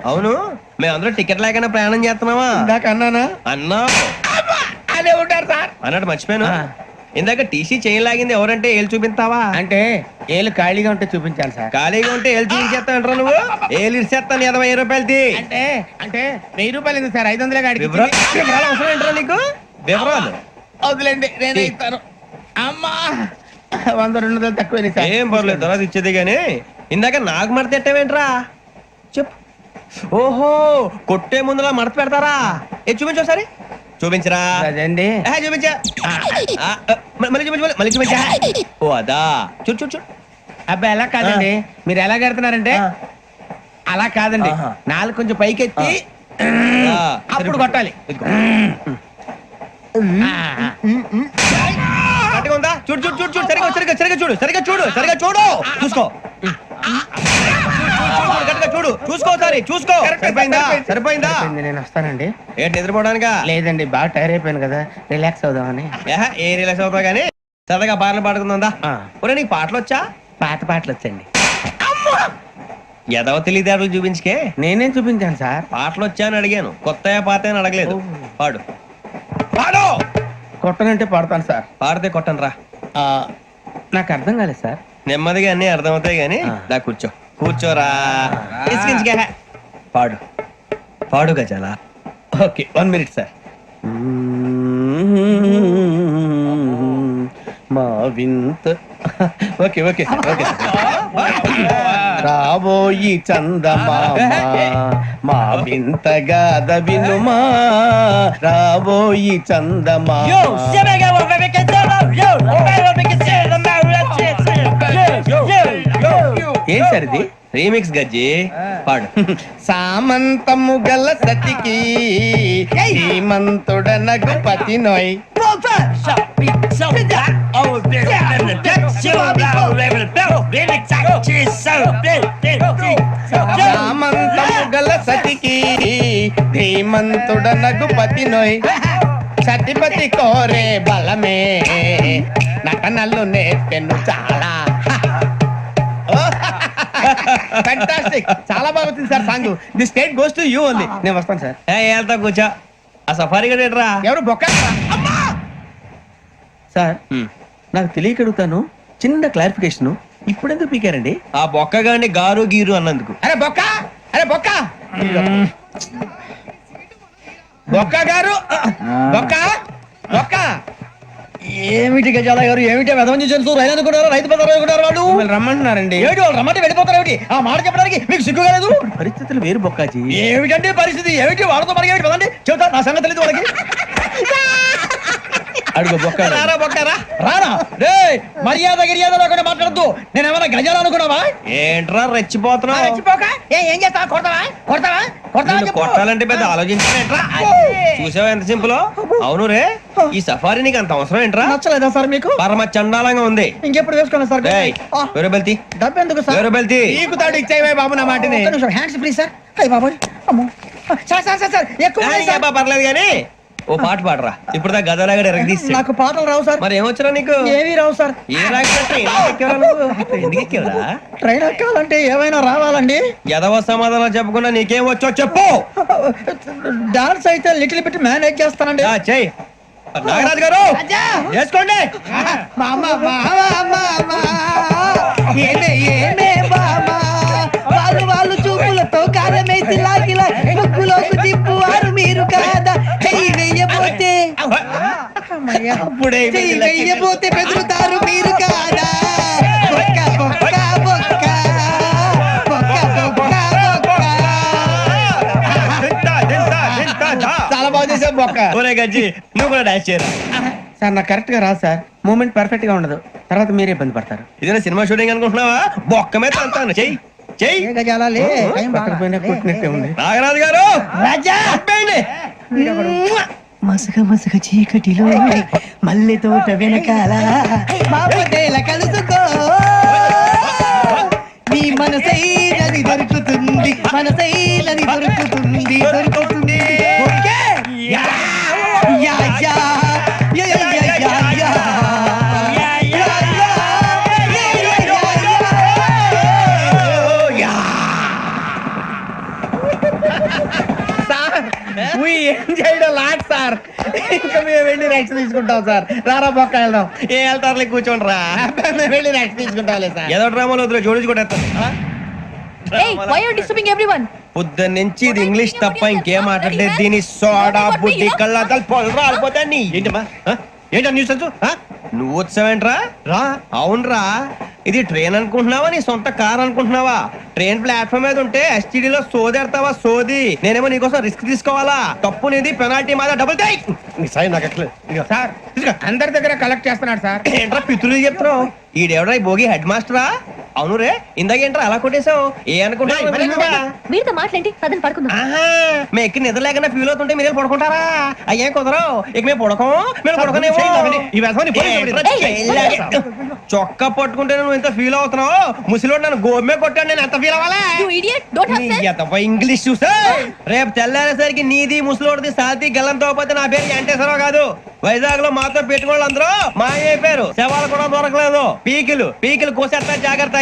Speaker 2: అవును మేమందరూ టికెట్ లేకుండా ప్రయాణం చేస్తున్నావా?
Speaker 3: ఇందాక అన్నానా?
Speaker 2: అన్నావు
Speaker 3: అదే ఉంటారు సార్
Speaker 2: అన్నట్టు మర్చిపోయాను.
Speaker 3: ఆ.
Speaker 2: ఇందాక టీసీ చేయి లాగింది ఎవరంటే ఏళ్ళు చూపిస్తావా?
Speaker 3: అంటే ఏళ్ళు ఖాళీగా ఉంటే చూపించాను సార్.
Speaker 2: ఖాళీగా ఉంటే ఏళ్ళు చూపించేస్తానంటారా నువ్వు? ఏళ్ళు ఇచ్చేస్తాను 20 రూపాయలది.
Speaker 3: అంటే అంటే 1000 రూపాయలు ఎందుకు సార్? 500 గాడికి
Speaker 2: వివరాలు అవసరం ఏంట్రా నీకు? వివరాలు
Speaker 3: వదిలేండి నేనే ఇస్తాను. అమ్మా 100-200 తక్కువ సార్.
Speaker 2: ఏం పర్లేదు తర్వాత ఇచ్చేది గానీ ఇందాక నాకు మడత ఎట్టవేంట్రా చెప్పు. ఓహో కొట్టే ముందులా మడత పెడతారా? ఏ చూపించు ఒకసారి. చూపించరా?
Speaker 3: అదండి.
Speaker 2: చూపించా. మళ్ళీ చూపించు, మళ్ళీ చూపించా. ఓ అదా చూడు చూడు చూడు.
Speaker 3: అబ్బాయి ఎలా కాదండి, మీరు ఎలా కడుతున్నారంటే అలా కాదండి.
Speaker 2: ఆహా.
Speaker 3: నాలుగు కొంచెం పైకెత్తి అప్పుడు కొట్టాలి.
Speaker 2: ఇదిగో. గట్టిగా ఉందా? చూడు చూడు చూడు చూడు సరిగా సరిగా సరిగా చూడు సరిగా చూడు సరిగా చూడు చూసుకో. గట్టిగా చూడు చూసుకో ఒకసారి చూసుకో. సరిపోయిందా? సరిపోయిందా?
Speaker 3: నేను వస్తానండి.
Speaker 2: ఏంటి నిద్రపోవడానికా?
Speaker 3: లేదండి బాగా టైర్ అయిపోయాను కదా, రిలాక్స్ అవుదామని.
Speaker 2: ఏ రిలాక్స్ అవుతావు కానీ సరదాగా పాటలు పాడుకుందా?
Speaker 3: ఆ.
Speaker 2: ఒరే నీకు పాటలు వచ్చా?
Speaker 3: పాత పాటలు వచ్చండి.
Speaker 2: ఎదవ తెలివితేటలు చూపించుకే.
Speaker 3: నేనేం చూపించాను సార్?
Speaker 2: పాటలు వచ్చా అని అడిగాను, కొత్త పాత అని అడగలేదు. పాడు పాడు.
Speaker 3: కొట్టనంటే పడతాను సార్.
Speaker 2: పాడితే కొట్టను రా.
Speaker 3: నాకు అర్థం కాలేదు సార్.
Speaker 2: నెమ్మదిగా అన్ని అర్థమవుతాయి గానీ దా కూర్చో. కూర్చోరా. ఇసుకించుకే. పాడు పాడు గజాల.
Speaker 3: Okay 1 minute sir. మా వింత ఓకే ఓకే ఓకే రాబోయి చందమామ మా వింతగా వినుమా రాబోయి చందమామ. ఏం సార్ ఇది?
Speaker 2: రీమిక్స్ గజ్జి. పాడు.
Speaker 3: సామంతము గల సతికి శ్రీమంతుడనగు పతి నోయ్. సామంతము గల సతికి ధీమంతుడనగు పతి నోయ్. సతిపతి కోరే బలమే నటనలు నేర్పెను చాలా. ఫ్యాంటాస్టిక్, చాలా బాగా వచ్చింది sir song. The state goes to you only. నేను వస్తాను సార్.
Speaker 2: వెళ్తా కూర్చో. ఆ సఫారీ గడేట్రా?
Speaker 3: ఎవరు బొక్క సార్? నాకు తెలియక అడుగుతాను, చిన్న క్లారిఫికేషన్. ఇప్పుడు ఎందుకు పీకారండి?
Speaker 2: ఆ బొక్కగాని గారు గీరు అన్నందుకు.
Speaker 3: అరే బొక్క, అరే బొక్క, బొక్క గారు, బొక్క బొక్క.
Speaker 5: ఏమిటి గజాల గారు, ఏమిటి వెదవని జంతువు రైలు అనుకున్నారా? రైతు పెద్దలు అనుకున్నారు వాళ్ళు.
Speaker 3: మిమ్మల్ని రమ్మంటున్నారండి.
Speaker 5: ఏమిటి వాళ్ళు రమ్మంటే వెళ్ళిపోతారు? ఏమిటి ఆ మాట చెప్పడానికి మీకు సిగ్గు కాలేదు?
Speaker 3: పరిస్థితులు వేరు బొక్కాజీ.
Speaker 5: ఏమిటంటే పరిస్థితి? ఏమిటి వాళ్ళతో మనకి ఏమిటి పదండి చెబుతా, నా సంగతి తెలియదు వాళ్ళకి.
Speaker 3: అడుగు బొక్క.
Speaker 2: రారా బొక్కరా.
Speaker 5: రానా రే, మర్యాద గిర్యాద లేకుండా మాట్లాడద్దు. నేను ఏమైనా గజాలు అనుకున్నావా?
Speaker 2: ఏంట్రా రెచ్చిపోతున్నావు?
Speaker 3: ఏం చేస్తావా? కొడతావా? కొడతావా?
Speaker 2: నిన్ను కొట్టాలంటే పెద్ద ఆలోచించానేంట్రా? చూసావా ఎంత సింపుల్? అవును రే, ఈ సఫారీ నీకు అంత అవసరం ఏంట్రా?
Speaker 5: నచ్చలేదా సార్ మీకు?
Speaker 2: పరమ చండాలంగా ఉంది.
Speaker 5: ఇంకెప్పుడు వేసుకోండి సార్.
Speaker 2: వేరే బెల్తి
Speaker 5: డబ్బు ఎందుకు సార్?
Speaker 2: వేరే బెల్తి.
Speaker 3: నీకు తాడు ఇచ్చేవే బాబు నా మాటని.
Speaker 5: Hands free sir. అయ్యి బాబు అమ్మో సార్ సార్ సార్ సార్ ఎక్కువ ఉన్నాయి సార్.
Speaker 2: పర్లేదు కానీ ఓ పాట పాడరా. ఇప్పుడు దా గదలాగడ ఎరగదీసి.
Speaker 5: నాకు పాటలు రావు సార్.
Speaker 2: మరి ఏమొచ్చరా నీకు?
Speaker 5: ఏమీ రావు సార్.
Speaker 2: ఏ ఎందుకు ఎక్కేవరా?
Speaker 5: ట్రైన్ ఎక్కాలంటే ఏమైనా రావాలండి.
Speaker 2: ఎదవ సమాధానం చెప్పకుండా నీకేం వచ్చో చెప్పు.
Speaker 5: డాన్స్ అయితే లిటిల్ బిట్ మేనేజ్ చేస్తానండి.
Speaker 2: చెయ్యి నాగరాజు గారు వేసుకోండి.
Speaker 9: వాళ్ళు వాళ్ళు చూపులతో కారమేసి లాగిలా ముక్కులోకి తిప్పువారు మీరు కాదా? చెయ్యి వెయ్యబోతే చెయ్యి వెయ్యబోతే బెదురుతారు మీరు కాదా? బొక్క బొక్క బొక్క బొక్క బొక్క బొక్క.
Speaker 3: చాలా బాగా చేసావు బొక్క.
Speaker 2: ఒరే గజ్జి నువ్వు కూడా డాన్స్ చేయరా.
Speaker 8: సార్ నాకు కరెక్ట్ గా రాదు సార్. మూమెంట్ పర్ఫెక్ట్ గా ఉండదు, తర్వాత మీరే ఇబ్బంది పడతారు.
Speaker 2: ఇదేనా సినిమా షూటింగ్ అనుకుంటున్నావా? బొక్క మీద అంతాను. చెయ్యి చెయ్యి.
Speaker 8: పక్కన పోయినా కొట్టినట్టే ఉంది.
Speaker 2: నాగరాజు గారు
Speaker 9: రాజా
Speaker 2: ఆపేయండి.
Speaker 9: మసక మసక చీకటిలో మల్లె తోట వెనకాల బాపతేల కలుసుకో నీ మనసైనది దొరుకుతుంది, మనసైనది దొరుకుతుంది, దొరుకుతుంది. Okay? Yeah yeah yeah yeah yeah yeah yeah yeah.
Speaker 8: Lot sir, ఇంకా మేము వెళ్ళి రెక్స్ తీసుకుంటాం సార్. రారా పక్క వెళ్దాం.
Speaker 2: ఏ వెళ్తారులే, కూర్చోండి రా.
Speaker 8: మేము వెళ్ళి రెక్స్ తీసుకుంటాం సార్.
Speaker 2: ఏదో డ్రామాలో వద్దులే, జోడించుకుంటా.
Speaker 6: Hey, why are you disturbing everyone?
Speaker 2: పొద్దున్న నుంచి ఇది ఇంగ్లీష్ తప్ప ఇంకేం మాట్లాడలేదు. దీని సోడా బుద్ధి కళ్ళ పొలు రాలిపోతా. నీ ఏంటమ్మా ఏంటా న్యూస్ నువ్వు వచ్చావేంట్రా? రా. అవునరా, ఇది ట్రైన్ అనుకుంటున్నావా నీ సొంత కార్ అనుకుంటున్నావా? ట్రైన్ ప్లాట్ఫామ్ మీద ఉంటే ఎస్టీడీలో సోదేడతావా సోది. నేనేమో నీకోసం రిస్క్ తీసుకోవాలా? తప్పు నీది, పెనాల్టీ మాదా, డబుల్ టై.
Speaker 8: సార్ అందరి దగ్గర కలెక్ట్ చేస్తున్నాడు సార్.
Speaker 2: ఏంట్రా పితులు చెప్తున్నావు? ఈడెవడ్రా ఈ భోగి హెడ్ మాస్టరా? అవును రే, ఇందాకేంట్రా అలా కొట్టేశావు? ఏ అనుకుంటా?
Speaker 6: మీరుతో మాట్లాడి పదని పడుకుందాం.
Speaker 2: ఆహా, మేము ఎక్కి నిద్ర లేకుండా ఫీల్ అవుతుంటే మీరు పడుకుంటారా? అయ్యేం కుదరవు. ఇక మేము పడకం, మేము పడుకునేమో. చొక్కా పట్టుకుంటే నువ్వు ఎంత ఫీల్ అవుతున్నావు? ముసలివాడు నన్ను గోమే కొట్టాడు, నేను ఎంత ఫీల్ అవ్వాలా?
Speaker 6: You idiot, don't have sense.
Speaker 2: English చూసా రేపు తెల్లారేసరికి నీది ముసలివాడిది సాతి గల్లంతో పోతే నా పేరు వెంకటేశ్వరరావు కాదు. వైజాగ్ లో మాతో పెట్టుకోళ్ళు అందరూ మాయైపోయారు. శవాలు కూడా దొరకలేదు. పీకిలు కోసేస్తా, జాగ్రత్త.